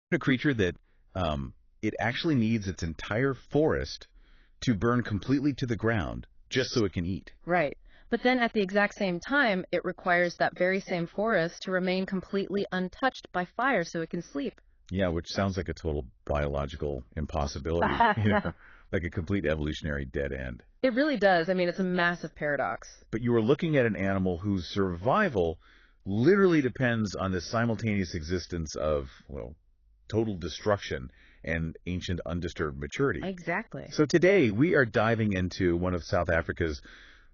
A creature that it actually needs its entire forest to burn completely to the ground just so it can eat. Right. But then at the exact same time, it requires that very same forest to remain completely untouched by fire so it can sleep. Yeah, which sounds like a total biological impossibility, like a complete evolutionary dead end. It really does. I mean, it's a massive paradox. But you are looking at an animal whose survival literally depends on the simultaneous existence of, well, total destruction and ancient undisturbed maturity. Exactly. So today we are diving into one of South Africa's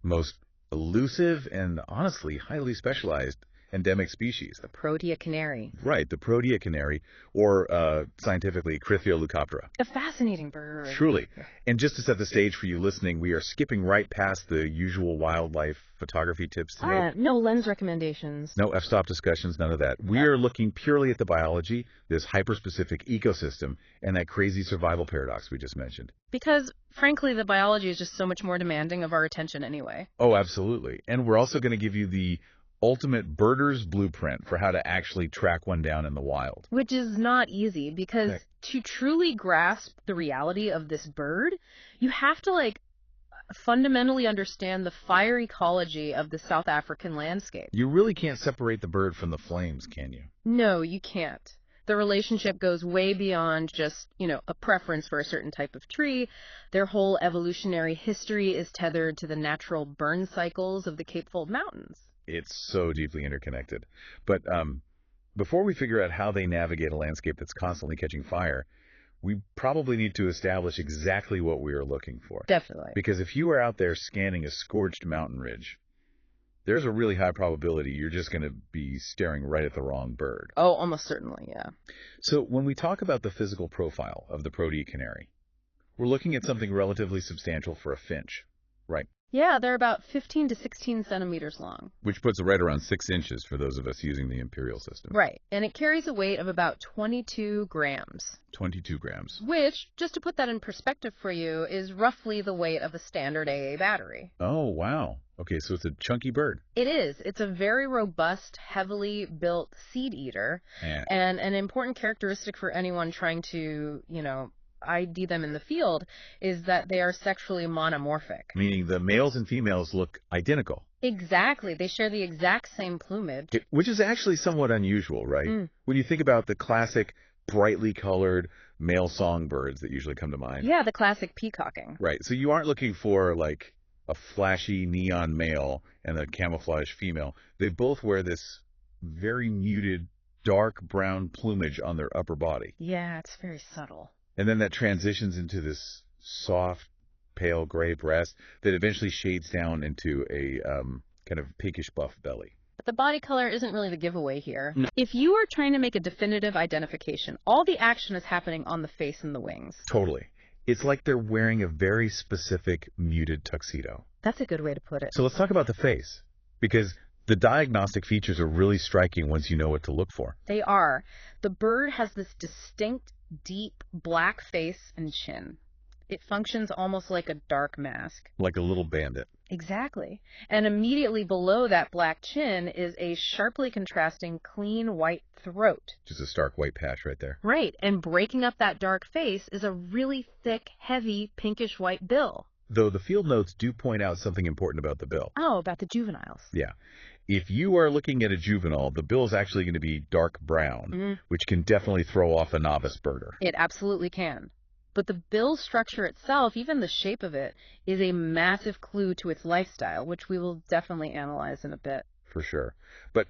most elusive and honestly highly specialized endemic species. The Protea canary. Right, the Protea canary, or scientifically Cryptholeucoptera. A fascinating bird. Truly. And just to set the stage for you listening, we are skipping right past the usual wildlife photography tips today. No lens recommendations. No f-stop discussions, none of that. We are looking purely at the biology, this hyper-specific ecosystem, and that crazy survival paradox we just mentioned. Because, frankly, the biology is just so much more demanding of our attention anyway. Oh, absolutely. And we're also going to give you the ultimate birder's blueprint for how to actually track one down in the wild. Which is not easy, because to truly grasp the reality of this bird, you have to, fundamentally understand the fire ecology of the South African landscape. You really can't separate the bird from the flames, can you? No, you can't. The relationship goes way beyond just, a preference for a certain type of tree. Their whole evolutionary history is tethered to the natural burn cycles of the Cape Fold Mountains. It's so deeply interconnected. But before we figure out how they navigate a landscape that's constantly catching fire, we probably need to establish exactly what we are looking for. Definitely. Because if you are out there scanning a scorched mountain ridge, there's a really high probability you're just going to be staring right at the wrong bird. Oh, almost certainly, yeah. So when we talk about the physical profile of the Protea canary, we're looking at something relatively substantial for a finch, right? Yeah, they're about 15 to 16 centimeters long. Which puts it right around 6 inches for those of us using the imperial system. Right, and it carries a weight of about 22 grams. 22 grams. Which, just to put that in perspective for you, is roughly the weight of a standard AA battery. Oh, wow. Okay, so it's a chunky bird. It is. It's a very robust, heavily built seed eater. And an important characteristic for anyone trying to, ID them in the field is that they are sexually monomorphic. Meaning the males and females look identical. Exactly. They share the exact same plumage. Which is actually somewhat unusual, right? When you think about the classic brightly colored male songbirds that usually come to mind. Yeah, the classic peacocking. Right. So you aren't looking for a flashy neon male and a camouflage female. They both wear this very muted dark brown plumage on their upper body. Yeah, it's very subtle. And then that transitions into this soft, pale gray breast that eventually shades down into a kind of pinkish buff belly. But the body color isn't really the giveaway here. No. If you are trying to make a definitive identification, all the action is happening on the face and the wings. Totally. It's like they're wearing a very specific muted tuxedo. That's a good way to put it. So let's talk about the face, because the diagnostic features are really striking once you know what to look for. They are. The bird has this distinct, deep black face and chin. It functions almost like a dark mask. Like a little bandit. Exactly. And immediately below that black chin is a sharply contrasting clean white throat. Just a stark white patch right there. Right. And breaking up that dark face is a really thick, heavy, pinkish white bill. Though the field notes do point out something important about the bill. Oh, about the juveniles. Yeah. If you are looking at a juvenile, the bill is actually going to be dark brown, which can definitely throw off a novice birder. It absolutely can. But the bill structure itself, even the shape of it, is a massive clue to its lifestyle, which we will definitely analyze in a bit. For sure. But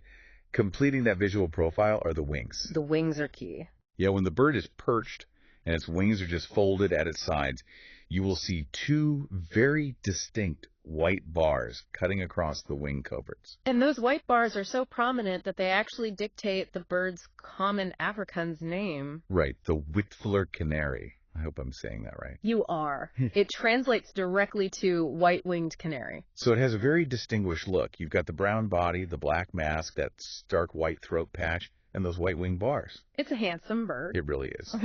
completing that visual profile are the wings. The wings are key. Yeah, when the bird is perched and its wings are just folded at its sides, you will see two very distinct white bars cutting across the wing coverts. And those white bars are so prominent that they actually dictate the bird's common Afrikaans name. Right, the Wittfeller canary. I hope I'm saying that right. You are. It translates directly to white-winged canary. So it has a very distinguished look. You've got the brown body, the black mask, that stark white throat patch, and those white wing bars. It's a handsome bird. It really is.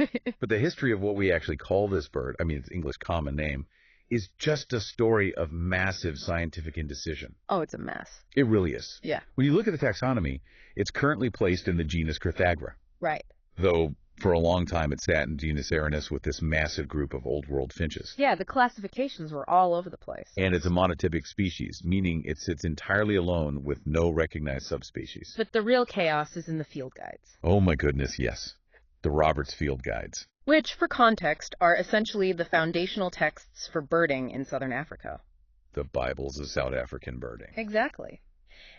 But the history of what we actually call this bird, I mean its English common name, is just a story of massive scientific indecision. Oh, it's a mess. It really is. Yeah. When you look at the taxonomy, it's currently placed in the genus Crypthagra. Right. Though For a long time, it sat in genus Erinus with this massive group of Old World finches. Yeah, the classifications were all over the place. And it's a monotypic species, meaning it sits entirely alone with no recognized subspecies. But the real chaos is in the field guides. Oh my goodness, yes. The Roberts Field Guides. Which, for context, are essentially the foundational texts for birding in southern Africa. The Bibles of South African birding. Exactly.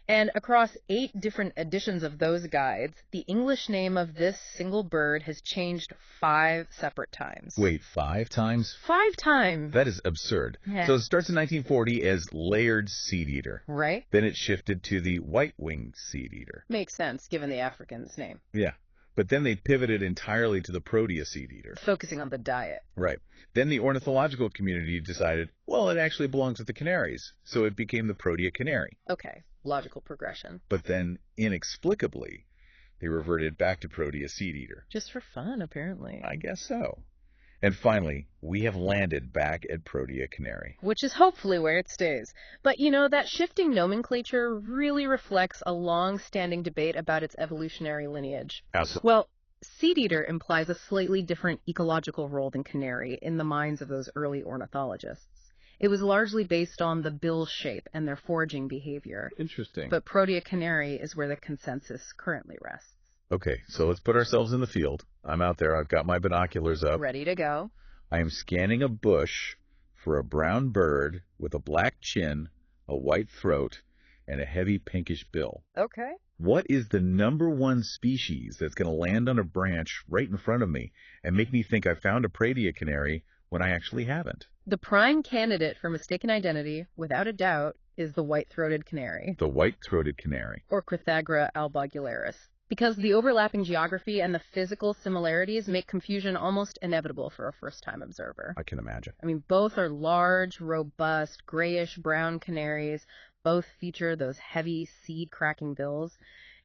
And across 8 different editions of those guides, the English name of this single bird has changed 5 separate times. Wait, 5 times? 5 times. That is absurd. Yeah. So it starts in 1940 as layered seed eater. Right? Then it shifted to the white-winged seed eater. Makes sense, given the African's name. Yeah. But then they pivoted entirely to the Protea seed eater. Focusing on the diet. Right. Then the ornithological community decided, well, it actually belongs with the canaries. So it became the Protea canary. Okay, logical progression. But then, inexplicably, they reverted back to Protea seed eater. Just for fun, apparently. I guess so. And finally, we have landed back at Protea canary. Which is hopefully where it stays. But, you know, that shifting nomenclature really reflects a long-standing debate about its evolutionary lineage. Absolutely. Well, seed eater implies a slightly different ecological role than canary in the minds of those early ornithologists. It was largely based on the bill shape and their foraging behavior. Interesting. But Protea canary is where the consensus currently rests. Okay, so let's put ourselves in the field. I'm out there. I've got my binoculars up. Ready to go. I am scanning a bush for a brown bird with a black chin, a white throat, and a heavy pinkish bill. Okay. What is the #1 species that's going to land on a branch right in front of me and make me think I found a Protea canary when I actually haven't? The prime candidate for mistaken identity, without a doubt, is the white-throated canary. The white-throated canary. Or Crothagra albogularis. Because the overlapping geography and the physical similarities make confusion almost inevitable for a first-time observer. I can imagine. I mean, both are large, robust, grayish-brown canaries. Both feature those heavy seed-cracking bills.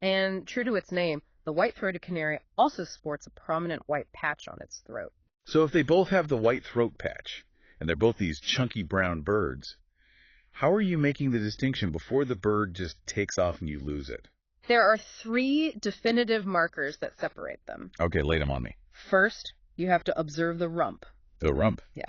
And true to its name, the white-throated canary also sports a prominent white patch on its throat. So if they both have the white throat patch, and they're both these chunky brown birds, how are you making the distinction before the bird just takes off and you lose it? There are 3 definitive markers that separate them. Okay, lay them on me. First, you have to observe the rump. The rump. Yeah.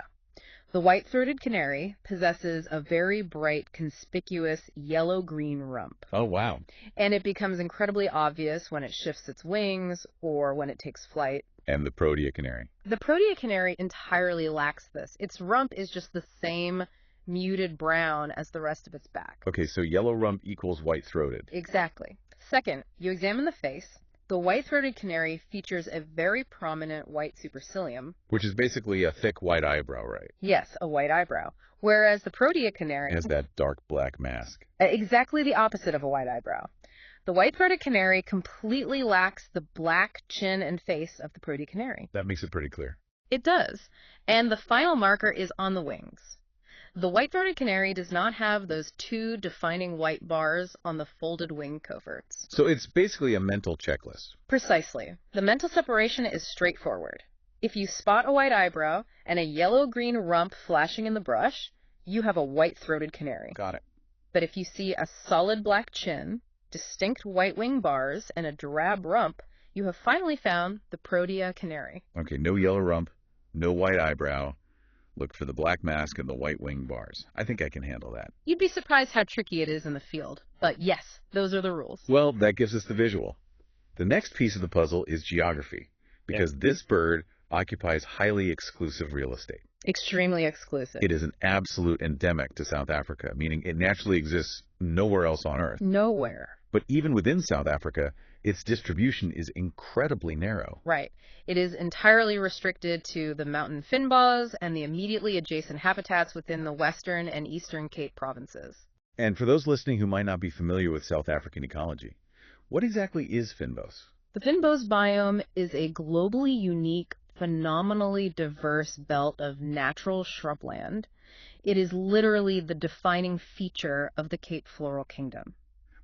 The white-throated canary possesses a very bright, conspicuous yellow-green rump. Oh, wow. And it becomes incredibly obvious when it shifts its wings or when it takes flight. And the Protea canary. The Protea canary entirely lacks this. Its rump is just the same muted brown as the rest of its back. Okay, so yellow rump equals white-throated. Exactly. Second, you examine the face. The white-throated canary features a very prominent white supercilium. Which is basically a thick white eyebrow, right? Yes, a white eyebrow. Whereas the Protea canary has that dark black mask. Exactly the opposite of a white eyebrow. The white-throated canary completely lacks the black chin and face of the Protea canary. That makes it pretty clear. It does. And the final marker is on the wings. The white-throated canary does not have those 2 defining white bars on the folded wing coverts. So it's basically a mental checklist. Precisely. The mental separation is straightforward. If you spot a white eyebrow and a yellow-green rump flashing in the brush, you have a white-throated canary. Got it. But if you see a solid black chin, distinct white wing bars, and a drab rump, you have finally found the Protea canary. Okay, no yellow rump, no white eyebrow. Look for the black mask and the white wing bars. I think I can handle that. You'd be surprised how tricky it is in the field. But yes, those are the rules. Well, that gives us the visual. The next piece of the puzzle is geography, because this bird occupies highly exclusive real estate. Extremely exclusive. It is an absolute endemic to South Africa, meaning it naturally exists nowhere else on Earth. Nowhere. But even within South Africa, its distribution is incredibly narrow. Right. It is entirely restricted to the mountain fynbos and the immediately adjacent habitats within the Western and Eastern Cape provinces. And for those listening who might not be familiar with South African ecology, what exactly is fynbos? The fynbos biome is a globally unique, phenomenally diverse belt of natural shrubland. It is literally the defining feature of the Cape Floral Kingdom.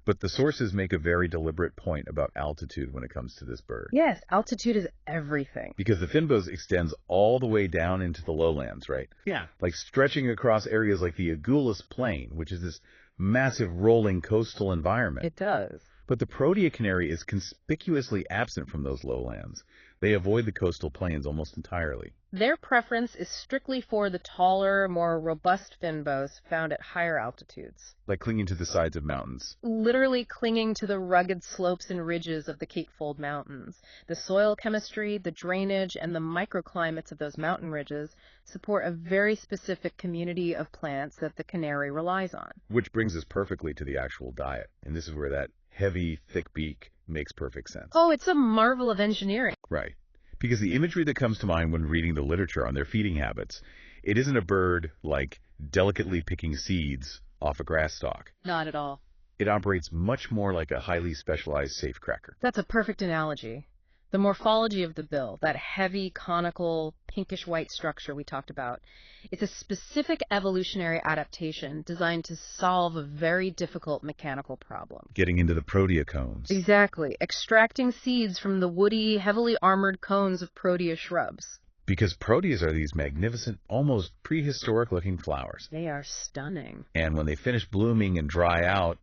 But the sources make a very deliberate point about altitude when it comes to this bird. Yes, altitude is everything. Because the fynbos extends all the way down into the lowlands, right? Yeah. Like stretching across areas like the Agulhas Plain, which is this massive rolling coastal environment. It does. But the Protea canary is conspicuously absent from those lowlands. They avoid the coastal plains almost entirely. Their preference is strictly for the taller, more robust finbows found at higher altitudes. Like clinging to the sides of mountains. Literally clinging to the rugged slopes and ridges of the Cape Fold Mountains. The soil chemistry, the drainage, and the microclimates of those mountain ridges support a very specific community of plants that the canary relies on. Which brings us perfectly to the actual diet. And this is where that heavy, thick beak makes perfect sense. Oh, it's a marvel of engineering. Right. Because the imagery that comes to mind when reading the literature on their feeding habits, it isn't a bird like delicately picking seeds off a grass stalk. Not at all. It operates much more like a highly specialized safecracker. That's a perfect analogy. The morphology of the bill, that heavy, conical, pinkish-white structure we talked about, it's a specific evolutionary adaptation designed to solve a very difficult mechanical problem. Getting into the Protea cones. Exactly. Extracting seeds from the woody, heavily armored cones of Protea shrubs. Because Proteas are these magnificent, almost prehistoric-looking flowers. They are stunning. And when they finish blooming and dry out,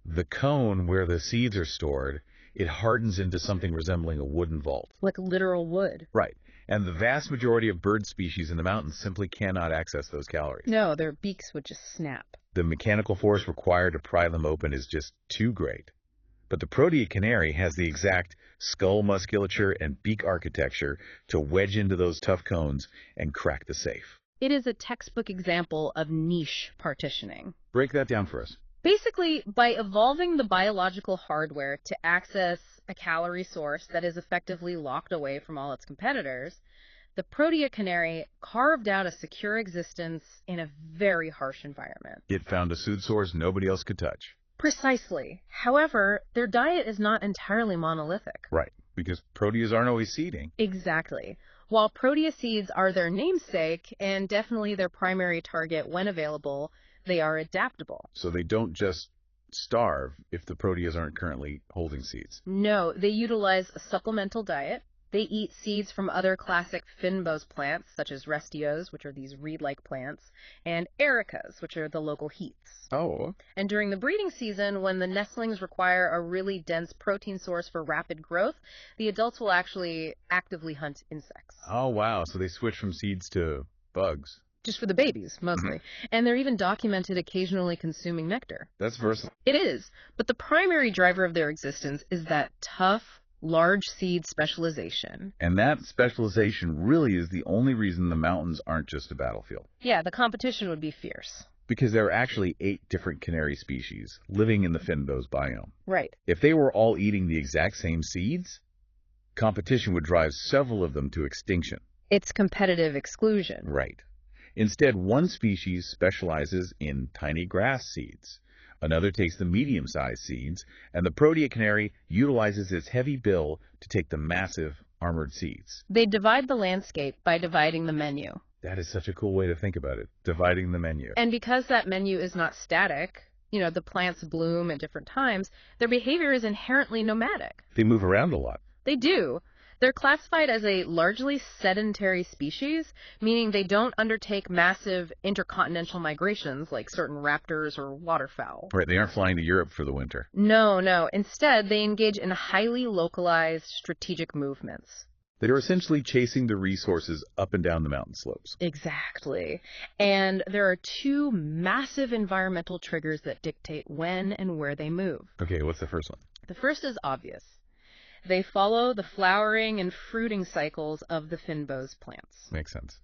the cone where the seeds are stored, it hardens into something resembling a wooden vault. Like literal wood. Right. And the vast majority of bird species in the mountains simply cannot access those calories. No, their beaks would just snap. The mechanical force required to pry them open is just too great. But the Protea canary has the exact skull musculature and beak architecture to wedge into those tough cones and crack the safe. It is a textbook example of niche partitioning. Break that down for us. Basically, by evolving the biological hardware to access a calorie source that is effectively locked away from all its competitors, the Protea canary carved out a secure existence in a very harsh environment. It found a food source nobody else could touch. Precisely. However, their diet is not entirely monolithic. Right, because Proteas aren't always seeding. Exactly. While Protea seeds are their namesake and definitely their primary target when available, they are adaptable. So they don't just starve if the Proteas aren't currently holding seeds. No, they utilize a supplemental diet. They eat seeds from other classic fynbos plants, such as restios, which are these reed-like plants, and ericas, which are the local heaths. Oh. And during the breeding season, when the nestlings require a really dense protein source for rapid growth, the adults will actually actively hunt insects. Oh, wow. So they switch from seeds to bugs. Just for the babies, mostly. And they're even documented occasionally consuming nectar. That's versatile. It is. But the primary driver of their existence is that tough, large seed specialization. And that specialization really is the only reason the mountains aren't just a battlefield. Yeah, the competition would be fierce. Because there are actually 8 different canary species living in the fynbos biome. Right. If they were all eating the exact same seeds, competition would drive several of them to extinction. It's competitive exclusion. Right. Instead, one species specializes in tiny grass seeds. Another takes the medium-sized seeds, and the Protea canary utilizes its heavy bill to take the massive armored seeds. They divide the landscape by dividing the menu. That is such a cool way to think about it, dividing the menu. And because that menu is not static, the plants bloom at different times, their behavior is inherently nomadic. They move around a lot. They do. They're classified as a largely sedentary species, meaning they don't undertake massive intercontinental migrations like certain raptors or waterfowl. Right, they aren't flying to Europe for the winter. No. Instead, they engage in highly localized strategic movements. They are essentially chasing the resources up and down the mountain slopes. Exactly. And there are 2 massive environmental triggers that dictate when and where they move. Okay, what's the first one? The first is obvious. They follow the flowering and fruiting cycles of the fynbos plants. Makes sense.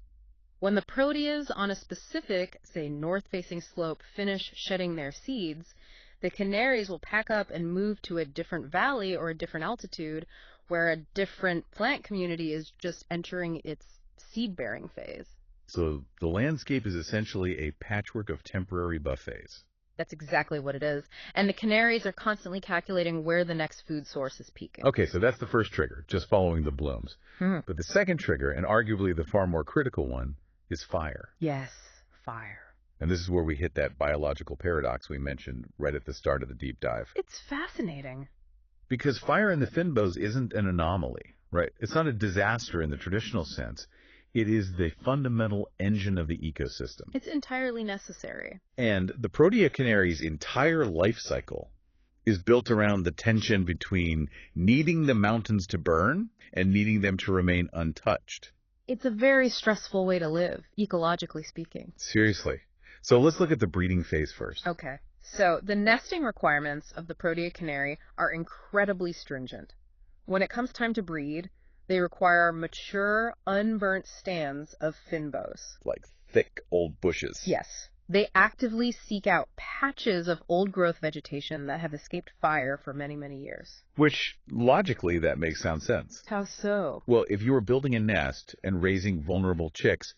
When the Proteas on a specific, say, north-facing slope finish shedding their seeds, the canaries will pack up and move to a different valley or a different altitude where a different plant community is just entering its seed-bearing phase. So the landscape is essentially a patchwork of temporary buffets. That's exactly what it is. And the canaries are constantly calculating where the next food source is peaking. Okay, so that's the first trigger, just following the blooms. But the second trigger, and arguably the far more critical one, is fire. Yes, fire. And this is where we hit that biological paradox we mentioned right at the start of the deep dive. It's fascinating. Because fire in the fynbos isn't an anomaly, right? It's not a disaster in the traditional sense. It is the fundamental engine of the ecosystem. It's entirely necessary. And the Protea canary's entire life cycle is built around the tension between needing the mountains to burn and needing them to remain untouched. It's a very stressful way to live, ecologically speaking. Seriously. So let's look at the breeding phase first. Okay. So the nesting requirements of the Protea canary are incredibly stringent. When it comes time to breed, they require mature, unburnt stands of finbows. Like thick old bushes. Yes. They actively seek out patches of old-growth vegetation that have escaped fire for many, many years. Which, logically, that makes sound sense. How so? Well, if you were building a nest and raising vulnerable chicks,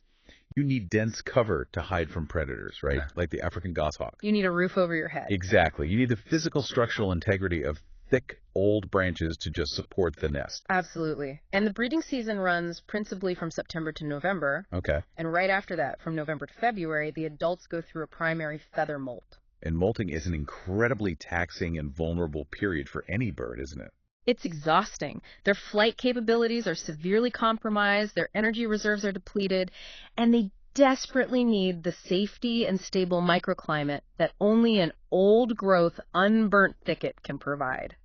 you need dense cover to hide from predators, right? Like the African goshawk. You need a roof over your head. Exactly. You need the physical structural integrity of thick, old branches to just support the nest. Absolutely. And the breeding season runs principally from September to November. Okay. And right after that, from November to February, the adults go through a primary feather molt. And molting is an incredibly taxing and vulnerable period for any bird, isn't it? It's exhausting. Their flight capabilities are severely compromised, their energy reserves are depleted, and they desperately need the safety and stable microclimate that only an old-growth, unburnt thicket can provide.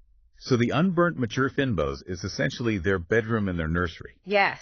So the unburnt mature finbows is essentially their bedroom and their nursery. Yes.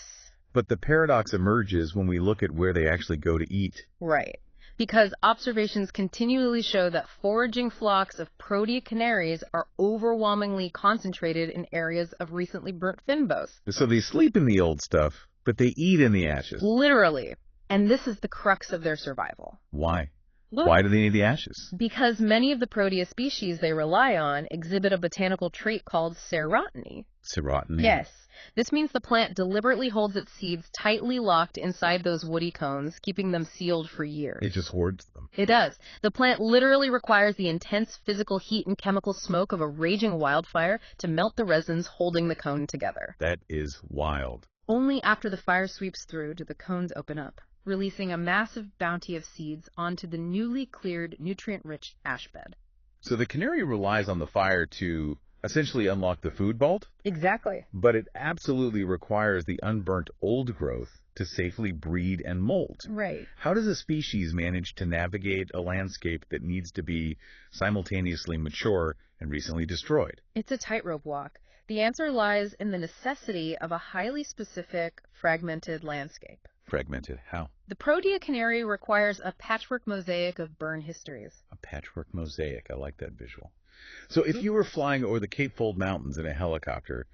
But the paradox emerges when we look at where they actually go to eat. Right. Because observations continually show that foraging flocks of Protea canaries are overwhelmingly concentrated in areas of recently burnt finbows. So they sleep in the old stuff, but they eat in the ashes. Literally. And this is the crux of their survival. Why? Look, Why do they need the ashes? because many of the Protea species they rely on exhibit a botanical trait called serotiny. Serotiny? Yes. This means the plant deliberately holds its seeds tightly locked inside those woody cones, keeping them sealed for years. It just hoards them. It does. The plant literally requires the intense physical heat and chemical smoke of a raging wildfire to melt the resins holding the cone together. That is wild. Only after the fire sweeps through do the cones open up, releasing a massive bounty of seeds onto the newly cleared, nutrient-rich ash bed. So the canary relies on the fire to essentially unlock the food vault, Exactly. but it absolutely requires the unburnt old growth to safely breed and molt. Right. How does a species manage to navigate a landscape that needs to be simultaneously mature and recently destroyed? It's a tightrope walk. The answer lies in the necessity of a highly specific, fragmented landscape. Fragmented. How? The Protea canary requires a patchwork mosaic of burn histories. A patchwork mosaic. I like that visual. So if you were flying over the Cape Fold Mountains in a helicopter,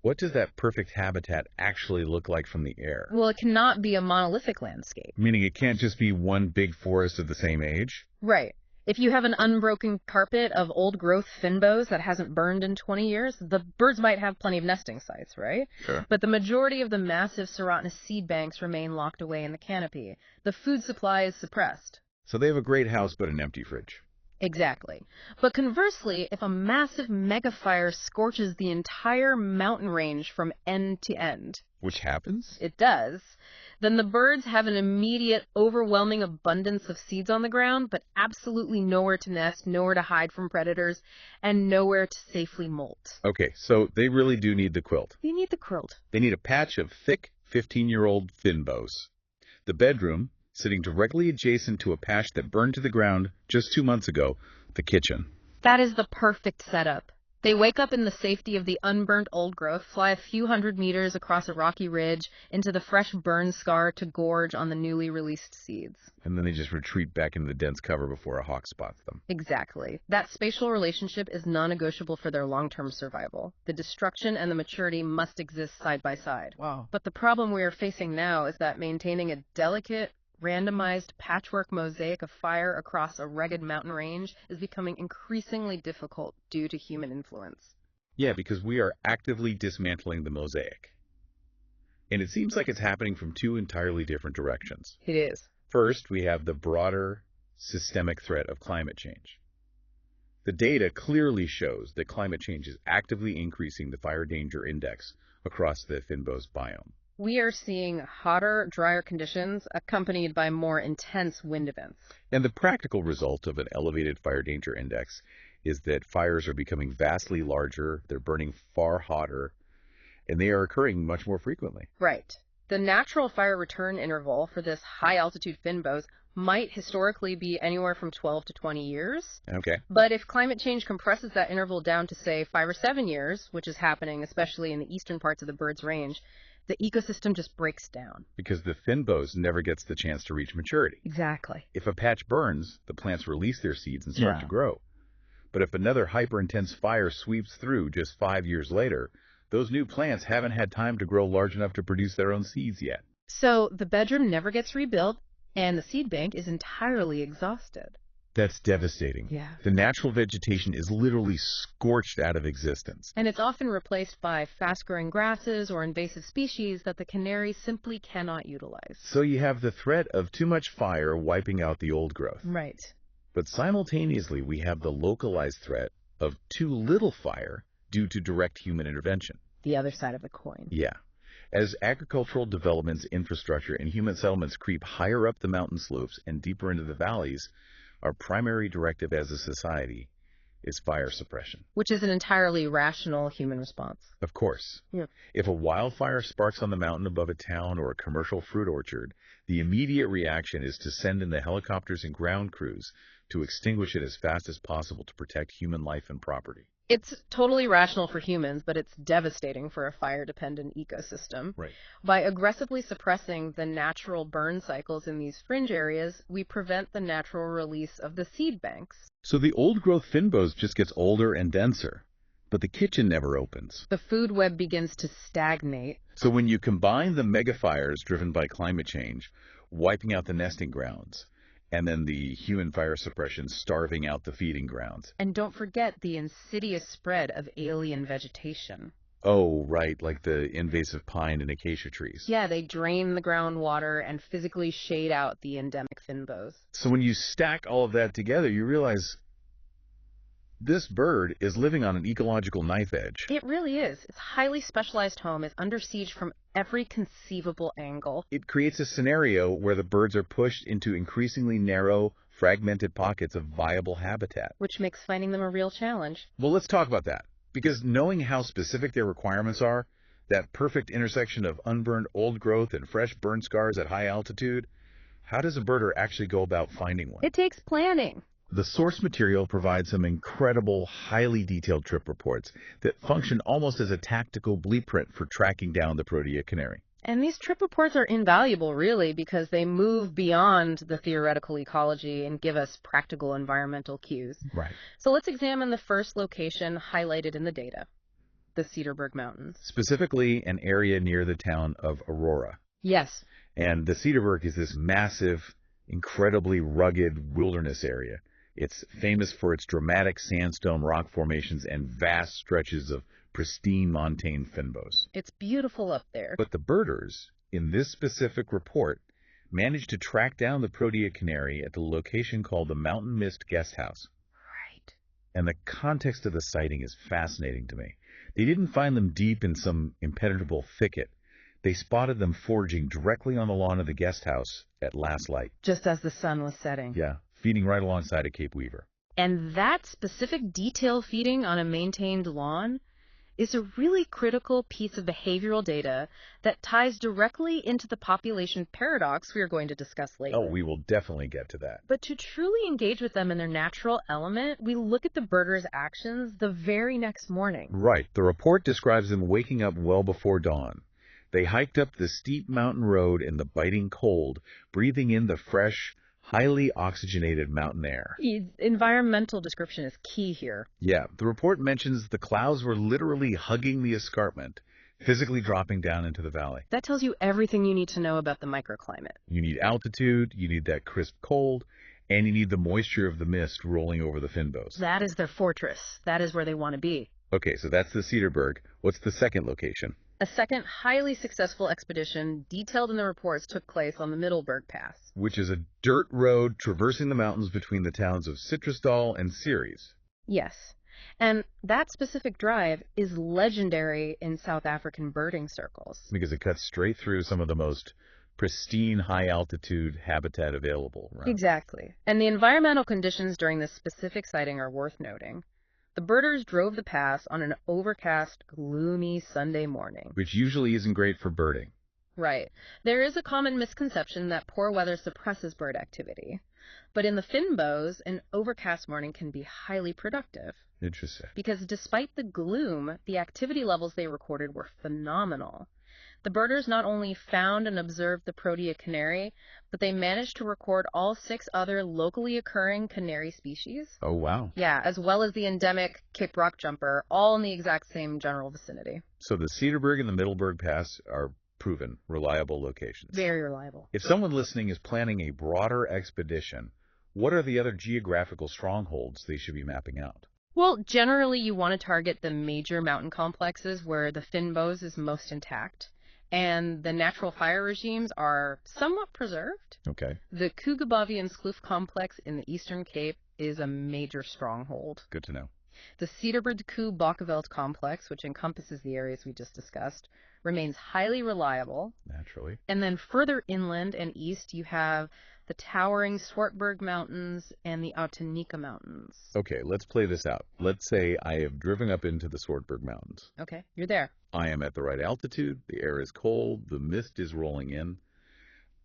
what does that perfect habitat actually look like from the air? Well, it cannot be a monolithic landscape. Meaning it can't just be one big forest of the same age? Right. If you have an unbroken carpet of old-growth finbows that hasn't burned in 20 years, the birds might have plenty of nesting sites, right? Sure. But the majority of the massive serotinous seed banks remain locked away in the canopy. The food supply is suppressed. So they have a great house but an empty fridge. Exactly. But conversely, if a massive megafire scorches the entire mountain range from end to end, Which happens? it does, then the birds have an immediate, overwhelming abundance of seeds on the ground, but absolutely nowhere to nest, nowhere to hide from predators, and nowhere to safely molt. Okay, so they really do need the quilt. You need the quilt. They need a patch of thick 15-year-old finbows. The bedroom, sitting directly adjacent to a patch that burned to the ground just 2 months ago, the kitchen. That is the perfect setup. They wake up in the safety of the unburnt old growth, fly a few hundred meters across a rocky ridge into the fresh burn scar to gorge on the newly released seeds. And then they just retreat back into the dense cover before a hawk spots them. Exactly. That spatial relationship is non-negotiable for their long-term survival. The destruction and the maturity must exist side by side. Wow. But the problem we are facing now is that maintaining a delicate, randomized patchwork mosaic of fire across a rugged mountain range is becoming increasingly difficult due to human influence. Yeah, because we are actively dismantling the mosaic. And it seems like it's happening from two entirely different directions. It is. First, we have the broader systemic threat of climate change. The data clearly shows that climate change is actively increasing the fire danger index across the Finbows biome. We are seeing hotter, drier conditions accompanied by more intense wind events. And the practical result of an elevated fire danger index is that fires are becoming vastly larger, they're burning far hotter, and they are occurring much more frequently. Right. The natural fire return interval for this high-altitude finbows might historically be anywhere from 12 to 20 years. Okay. But if climate change compresses that interval down to, say, 5 or 7 years, which is happening especially in the eastern parts of the bird's range, the ecosystem just breaks down. Because the finbows never gets the chance to reach maturity. Exactly. If a patch burns, the plants release their seeds and start to grow. But if another hyper-intense fire sweeps through just 5 years later, those new plants haven't had time to grow large enough to produce their own seeds yet. So the bedroom never gets rebuilt, and the seed bank is entirely exhausted. That's devastating. Yeah. The natural vegetation is literally scorched out of existence. And it's often replaced by fast-growing grasses or invasive species that the canary simply cannot utilize. So you have the threat of too much fire wiping out the old growth. Right. But simultaneously, we have the localized threat of too little fire due to direct human intervention. The other side of the coin. Yeah. As agricultural developments, infrastructure, and human settlements creep higher up the mountain slopes and deeper into the valleys, our primary directive as a society is fire suppression. Which is an entirely rational human response. Of course. Yeah. If a wildfire sparks on the mountain above a town or a commercial fruit orchard, the immediate reaction is to send in the helicopters and ground crews to extinguish it as fast as possible to protect human life and property. It's totally rational for humans, but it's devastating for a fire-dependent ecosystem. Right. By aggressively suppressing the natural burn cycles in these fringe areas, we prevent the natural release of the seed banks. So the old-growth finbows just gets older and denser, but the kitchen never opens. The food web begins to stagnate. So when you combine the megafires driven by climate change, wiping out the nesting grounds, and then the human fire suppression starving out the feeding grounds. And don't forget the insidious spread of alien vegetation. Oh, right, like the invasive pine and acacia trees. Yeah, they drain the groundwater and physically shade out the endemic finbows. So when you stack all of that together, you realize this bird is living on an ecological knife edge. It really is. Its highly specialized home is under siege from every conceivable angle. It creates a scenario where the birds are pushed into increasingly narrow, fragmented pockets of viable habitat. Which makes finding them a real challenge. Well, let's talk about that. Because knowing how specific their requirements are, that perfect intersection of unburned old growth and fresh burn scars at high altitude, how does a birder actually go about finding one? It takes planning. The source material provides some incredible, highly detailed trip reports that function almost as a tactical blueprint for tracking down the Protea canary. And these trip reports are invaluable, really, because they move beyond the theoretical ecology and give us practical environmental cues. Right. So let's examine the first location highlighted in the data, the Cedarburg Mountains. Specifically, an area near the town of Aurora. Yes. And the Cedarburg is this massive, incredibly rugged wilderness area. It's famous for its dramatic sandstone rock formations and vast stretches of pristine montane finbows. It's beautiful up there. But the birders, in this specific report, managed to track down the Protea canary at the location called the Mountain Mist Guest House. Right. And the context of the sighting is fascinating to me. They didn't find them deep in some impenetrable thicket. They spotted them foraging directly on the lawn of the guest house at last light. Just as the sun was setting. Yeah, feeding right alongside of Cape Weaver. And that specific detail feeding on a maintained lawn is a really critical piece of behavioral data that ties directly into the population paradox we are going to discuss later. Oh, we will definitely get to that. But to truly engage with them in their natural element, we look at the birders' actions the very next morning. Right. The report describes them waking up well before dawn. They hiked up the steep mountain road in the biting cold, breathing in the fresh, highly oxygenated mountain air. Environmental description is key here. Yeah, the report mentions the clouds were literally hugging the escarpment, physically dropping down into the valley. That tells you everything you need to know about the microclimate. You need altitude, you need that crisp cold, and you need the moisture of the mist rolling over the finbows. That is their fortress. That is where they want to be. Okay, so that's the Cedarburg. What's the second location? A second highly successful expedition, detailed in the reports, took place on the Middleburg Pass. Which is a dirt road traversing the mountains between the towns of Citrusdal and Ceres. Yes. And that specific drive is legendary in South African birding circles. Because it cuts straight through some of the most pristine high-altitude habitat available. Right? Exactly. And the environmental conditions during this specific sighting are worth noting. The birders drove the pass on an overcast, gloomy Sunday morning. Which usually isn't great for birding. Right. There is a common misconception that poor weather suppresses bird activity. But in the finbows, an overcast morning can be highly productive. Interesting. Because despite the gloom, the activity levels they recorded were phenomenal. The birders not only found and observed the Protea canary, but they managed to record all 6 other locally occurring canary species. Oh, wow. Yeah, as well as the endemic Cape rock jumper, all in the exact same general vicinity. So the Cedarburg and the Middleburg Pass are proven reliable locations. Very reliable. If someone listening is planning a broader expedition, what are the other geographical strongholds they should be mapping out? Well, generally you want to target the major mountain complexes where the finbows is most intact, and the natural fire regimes are somewhat preserved. Okay. The Kookaburra Kloof complex in the Eastern Cape is a major stronghold. Good to know. The Cedarburg-Bakeveld complex, which encompasses the areas we just discussed, remains highly reliable. Naturally. And then further inland and east, you have the towering Swartberg Mountains and the Autanika Mountains. Okay, let's play this out. Let's say I have driven up into the Swartberg Mountains. Okay, you're there. I am at the right altitude, the air is cold, the mist is rolling in.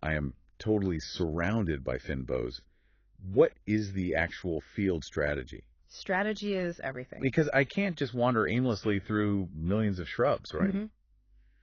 I am totally surrounded by finbows. What is the actual field strategy? Strategy is everything. Because I can't just wander aimlessly through millions of shrubs, right? Mm-hmm.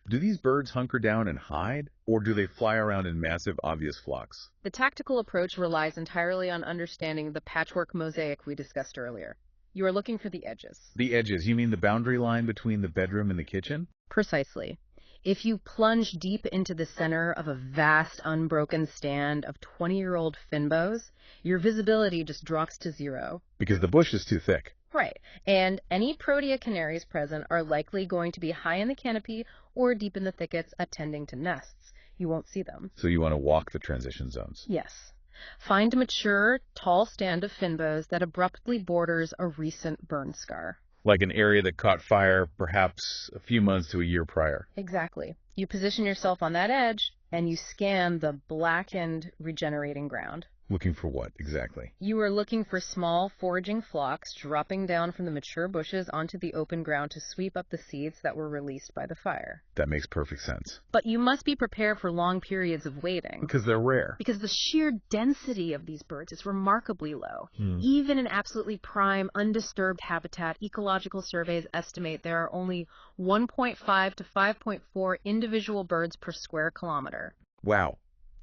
Do these birds hunker down and hide, or do they fly around in massive, obvious flocks? The tactical approach relies entirely on understanding the patchwork mosaic we discussed earlier. You are looking for the edges. The edges, you mean the boundary line between the bedroom and the kitchen? Precisely. If you plunge deep into the center of a vast, unbroken stand of 20-year-old finbows, your visibility just drops to 0. Because the bush is too thick. Right. And any Protea canaries present are likely going to be high in the canopy or deep in the thickets attending to nests. You won't see them. So you want to walk the transition zones. Yes. Find a mature, tall stand of finbows that abruptly borders a recent burn scar. Like an area that caught fire perhaps a few months to a year prior. Exactly. You position yourself on that edge, and you scan the blackened, regenerating ground. Looking for what, exactly? You are looking for small, foraging flocks dropping down from the mature bushes onto the open ground to sweep up the seeds that were released by the fire. That makes perfect sense. But you must be prepared for long periods of waiting. Because they're rare. Because the sheer density of these birds is remarkably low. Even in absolutely prime, undisturbed habitat, ecological surveys estimate there are only 1.5 to 5.4 individual birds per square kilometer. Wow.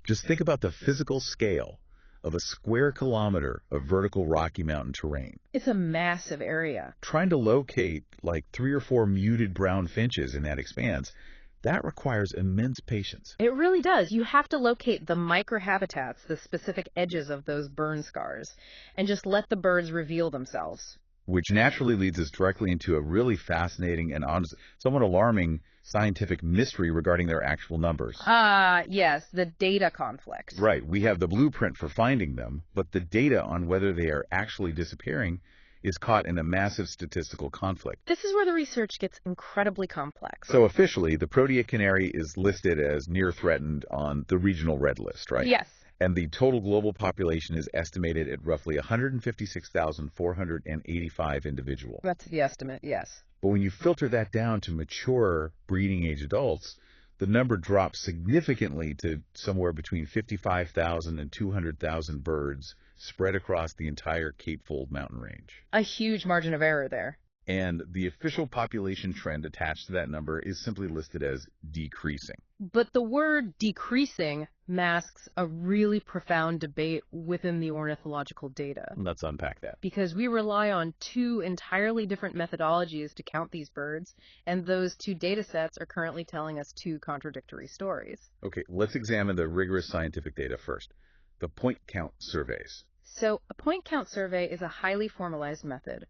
Just think about the physical scale of a square kilometer of vertical Rocky Mountain terrain. It's a massive area. Trying to locate like 3 or 4 muted brown finches in that expanse, that requires immense patience. It really does. You have to locate the microhabitats, the specific edges of those burn scars, and just let the birds reveal themselves. Which naturally leads us directly into a really fascinating and somewhat alarming scientific mystery regarding their actual numbers. Yes, the data conflict. Right. We have the blueprint for finding them, but the data on whether they are actually disappearing is caught in a massive statistical conflict. This is where the research gets incredibly complex. So officially, the Protea canary is listed as near threatened on the regional red list, right? Yes. And the total global population is estimated at roughly 156,485 individuals. That's the estimate, yes. But when you filter that down to mature breeding age adults, the number drops significantly to somewhere between 55,000 and 200,000 birds spread across the entire Cape Fold mountain range. A huge margin of error there. And the official population trend attached to that number is simply listed as decreasing. But the word decreasing masks a really profound debate within the ornithological data. Let's unpack that. Because we rely on 2 entirely different methodologies to count these birds, and those 2 data sets are currently telling us 2 contradictory stories. Okay, let's examine the rigorous scientific data first. The point count surveys. So a point count survey is a highly formalized method.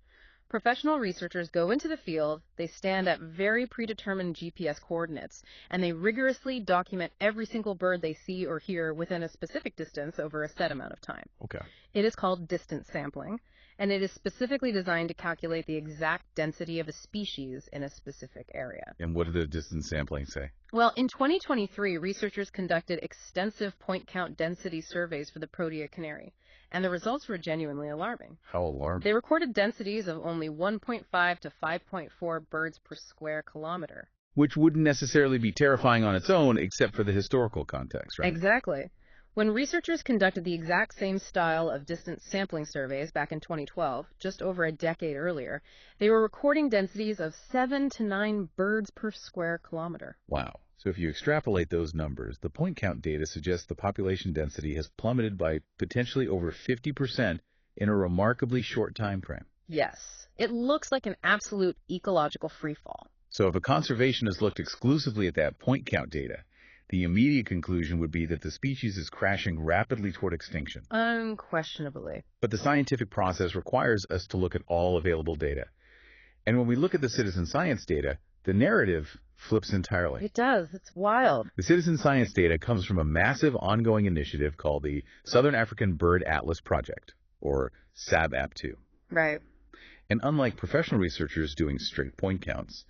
Professional researchers go into the field, they stand at very predetermined GPS coordinates, and they rigorously document every single bird they see or hear within a specific distance over a set amount of time. Okay. It is called distance sampling, and it is specifically designed to calculate the exact density of a species in a specific area. And what did the distance sampling say? Well, in 2023, researchers conducted extensive point count density surveys for the Protea canary, and the results were genuinely alarming. How alarming? They recorded densities of only 1.5 to 5.4 birds per square kilometer. which wouldn't necessarily be terrifying on its own except for the historical context, right? Exactly. When researchers conducted the exact same style of distance sampling surveys back in 2012, just over a decade earlier, they were recording densities of 7 to 9 birds per square kilometer. Wow. So if you extrapolate those numbers, the point count data suggests the population density has plummeted by potentially over 50% in a remarkably short time frame. Yes, it looks like an absolute ecological freefall. So if a conservationist looked exclusively at that point count data, the immediate conclusion would be that the species is crashing rapidly toward extinction. Unquestionably. But the scientific process requires us to look at all available data. And when we look at the citizen science data, the narrative flips entirely. It does. It's wild. The citizen science data comes from a massive ongoing initiative called the Southern African Bird Atlas Project, or SABAP2. Right. And unlike professional researchers doing strict point counts,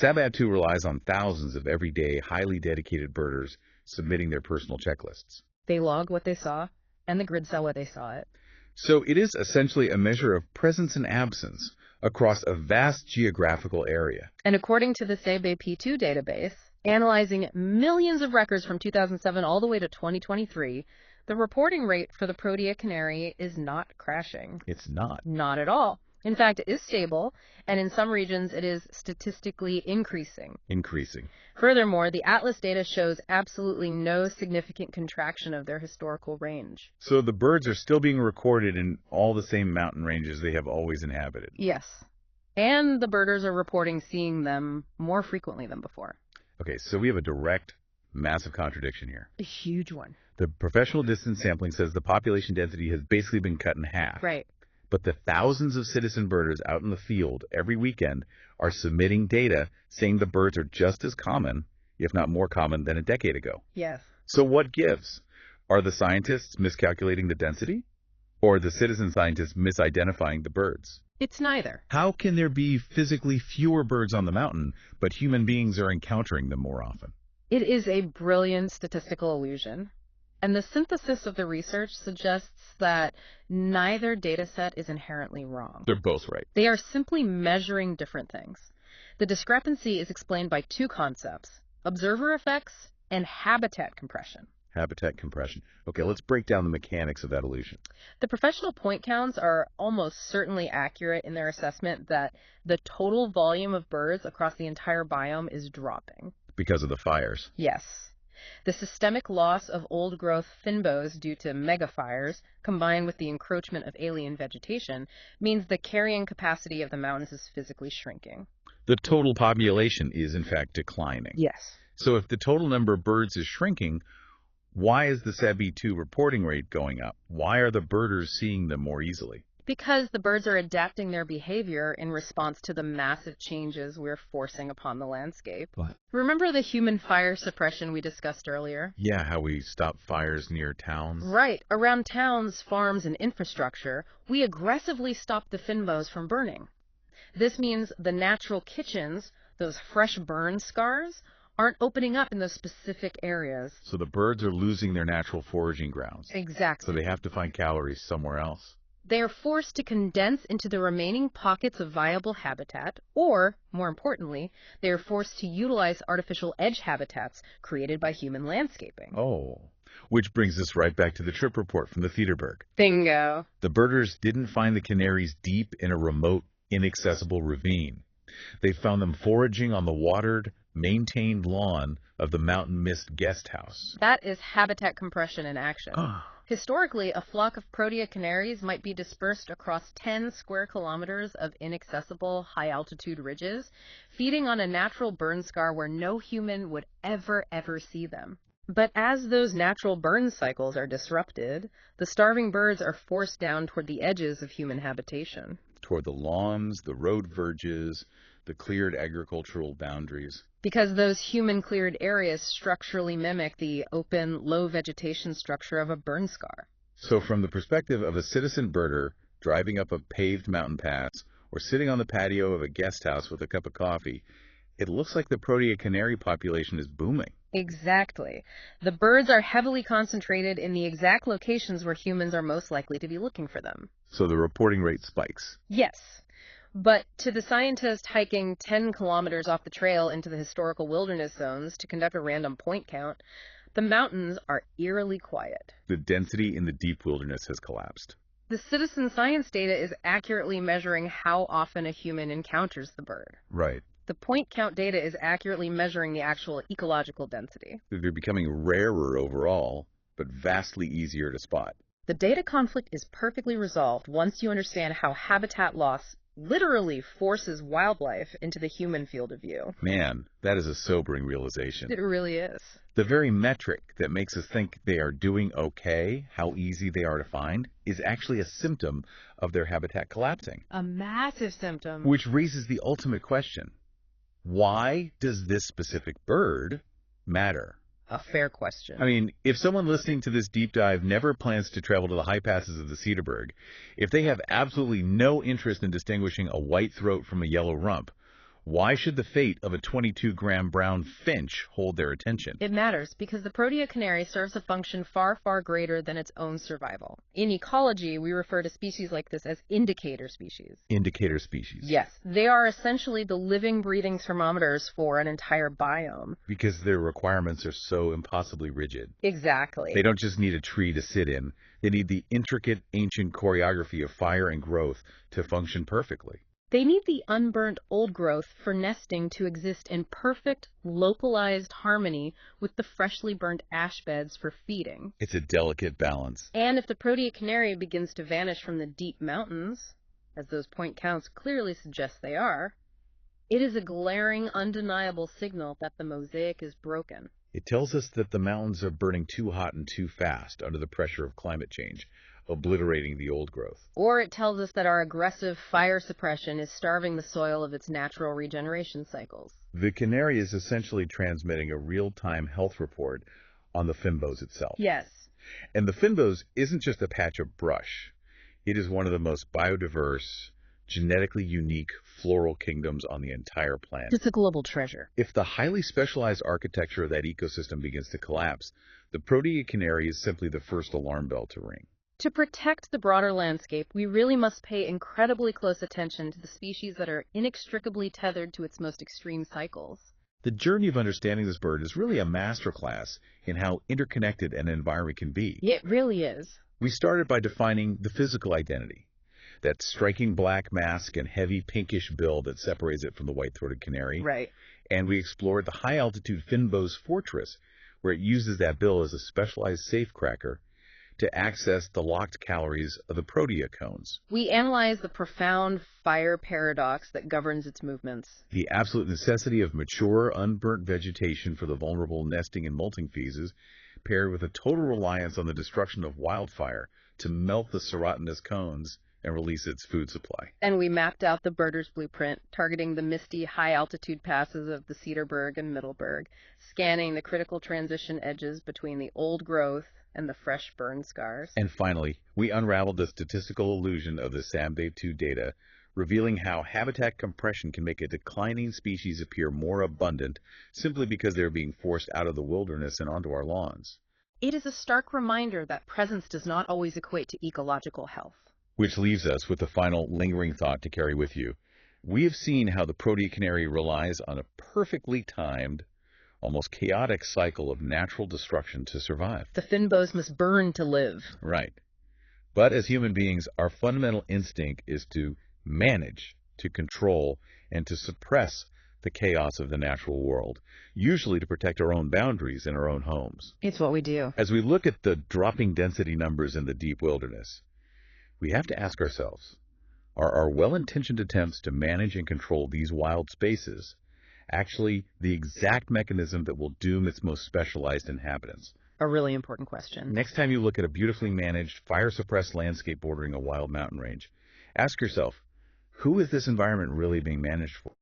SABAP2 relies on thousands of everyday, highly dedicated birders submitting their personal checklists. They log what they saw, and the grid cell where they saw it. So it is essentially a measure of presence and absence across a vast geographical area. And according to the SABAP2 database, analyzing millions of records from 2007 all the way to 2023, the reporting rate for the Protea canary is not crashing. It's not. Not at all. In fact, it is stable, and in some regions it is statistically increasing. Furthermore, the Atlas data shows absolutely no significant contraction of their historical range. So the birds are still being recorded in all the same mountain ranges they have always inhabited. Yes. And the birders are reporting seeing them more frequently than before. Okay, so we have a direct, massive contradiction here. A huge one. The professional distance sampling says the population density has basically been cut in half. Right. But the thousands of citizen birders out in the field every weekend are submitting data saying the birds are just as common, if not more common, than a decade ago. Yes. So what gives? Are the scientists miscalculating the density? Or the citizen scientists misidentifying the birds? It's neither. How can there be physically fewer birds on the mountain, but human beings are encountering them more often? It is a brilliant statistical illusion. And the synthesis of the research suggests that neither data set is inherently wrong. They're both right. They are simply measuring different things. The discrepancy is explained by two concepts: observer effects and habitat compression. Habitat compression. Okay, let's break down the mechanics of that illusion. The professional point counts are almost certainly accurate in their assessment that the total volume of birds across the entire biome is dropping. Because of the fires. Yes. The systemic loss of old-growth fynbos due to megafires, combined with the encroachment of alien vegetation, means the carrying capacity of the mountains is physically shrinking. The total population is, in fact, declining. Yes. So if the total number of birds is shrinking, why is the SABAP2 reporting rate going up? Why are the birders seeing them more easily? Because the birds are adapting their behavior in response to the massive changes we're forcing upon the landscape. What? Remember the human fire suppression we discussed earlier? Yeah, how we stop fires near towns. Right. Around towns, farms, and infrastructure, we aggressively stop the fynbos from burning. This means the natural kitchens, those fresh burn scars, aren't opening up in those specific areas. So the birds are losing their natural foraging grounds. Exactly. So they have to find calories somewhere else. They are forced to condense into the remaining pockets of viable habitat, or, more importantly, they are forced to utilize artificial edge habitats created by human landscaping. Oh, which brings us right back to the trip report from the Theaterberg. Bingo. The birders didn't find the canaries deep in a remote, inaccessible ravine. They found them foraging on the watered, maintained lawn of the Mountain Mist guest house. That is habitat compression in action. Historically, a flock of Protea canaries might be dispersed across 10 square kilometers of inaccessible high-altitude ridges, feeding on a natural burn scar where no human would ever see them. But as those natural burn cycles are disrupted, the starving birds are forced down toward the edges of human habitation. Toward the lawns, the road verges, the cleared agricultural boundaries. Because those human-cleared areas structurally mimic the open, low-vegetation structure of a burn scar. So from the perspective of a citizen birder driving up a paved mountain pass or sitting on the patio of a guest house with a cup of coffee, it looks like the Protea canary population is booming. Exactly. The birds are heavily concentrated in the exact locations where humans are most likely to be looking for them. So the reporting rate spikes. Yes. But to the scientist hiking 10 kilometers off the trail into the historical wilderness zones to conduct a random point count, the mountains are eerily quiet. The density in the deep wilderness has collapsed. The citizen science data is accurately measuring how often a human encounters the bird. Right. The point count data is accurately measuring the actual ecological density. They're becoming rarer overall, but vastly easier to spot. The data conflict is perfectly resolved once you understand how habitat loss literally forces wildlife into the human field of view. Man, that is a sobering realization. It really is. The very metric that makes us think they are doing okay, how easy they are to find, is actually a symptom of their habitat collapsing. A massive symptom. Which raises the ultimate question. Why does this specific bird matter? A fair question. I mean, if someone listening to this deep dive never plans to travel to the high passes of the Cedarburg, if they have absolutely no interest in distinguishing a white throat from a yellow rump, why should the fate of a 22-gram brown finch hold their attention? It matters because the Protea canary serves a function far, far greater than its own survival. In ecology, we refer to species like this as indicator species. Indicator species. Yes. They are essentially the living, breathing thermometers for an entire biome. Because their requirements are so impossibly rigid. Exactly. They don't just need a tree to sit in. They need the intricate, ancient choreography of fire and growth to function perfectly. They need the unburnt old growth for nesting to exist in perfect, localized harmony with the freshly burnt ash beds for feeding. It's a delicate balance. And if the Protea canary begins to vanish from the deep mountains, as those point counts clearly suggest they are, it is a glaring, undeniable signal that the mosaic is broken. It tells us that the mountains are burning too hot and too fast under the pressure of climate change, obliterating the old growth. Or it tells us that our aggressive fire suppression is starving the soil of its natural regeneration cycles. The canary is essentially transmitting a real-time health report on the fynbos itself. Yes. And the fynbos isn't just a patch of brush. It is one of the most biodiverse, genetically unique floral kingdoms on the entire planet. It's a global treasure. If the highly specialized architecture of that ecosystem begins to collapse, the Protea canary is simply the first alarm bell to ring. To protect the broader landscape, we really must pay incredibly close attention to the species that are inextricably tethered to its most extreme cycles. The journey of understanding this bird is really a masterclass in how interconnected an environment can be. It really is. We started by defining the physical identity, that striking black mask and heavy pinkish bill that separates it from the white-throated canary. Right. And we explored the high-altitude fynbos fortress, where it uses that bill as a specialized safecracker to access the locked calories of the Protea cones. We analyze the profound fire paradox that governs its movements. The absolute necessity of mature, unburnt vegetation for the vulnerable nesting and molting phases, paired with a total reliance on the destruction of wildfire to melt the serotinous cones and release its food supply. And we mapped out the birder's blueprint, targeting the misty, high-altitude passes of the Cedarburg and Middleburg, scanning the critical transition edges between the old growth and the fresh burn scars. And finally, we unraveled the statistical illusion of the SAMDAVE2 data, revealing how habitat compression can make a declining species appear more abundant simply because they're being forced out of the wilderness and onto our lawns. It is a stark reminder that presence does not always equate to ecological health. Which leaves us with the final lingering thought to carry with you. We have seen how the Protea canary relies on a perfectly timed, almost chaotic cycle of natural destruction to survive. The fynbos must burn to live. Right. But as human beings, our fundamental instinct is to manage, to control, and to suppress the chaos of the natural world, usually to protect our own boundaries and our own homes. It's what we do. As we look at the dropping density numbers in the deep wilderness, we have to ask ourselves, are our well-intentioned attempts to manage and control these wild spaces actually the exact mechanism that will doom its most specialized inhabitants? A really important question. Next time you look at a beautifully managed, fire-suppressed landscape bordering a wild mountain range, ask yourself, who is this environment really being managed for?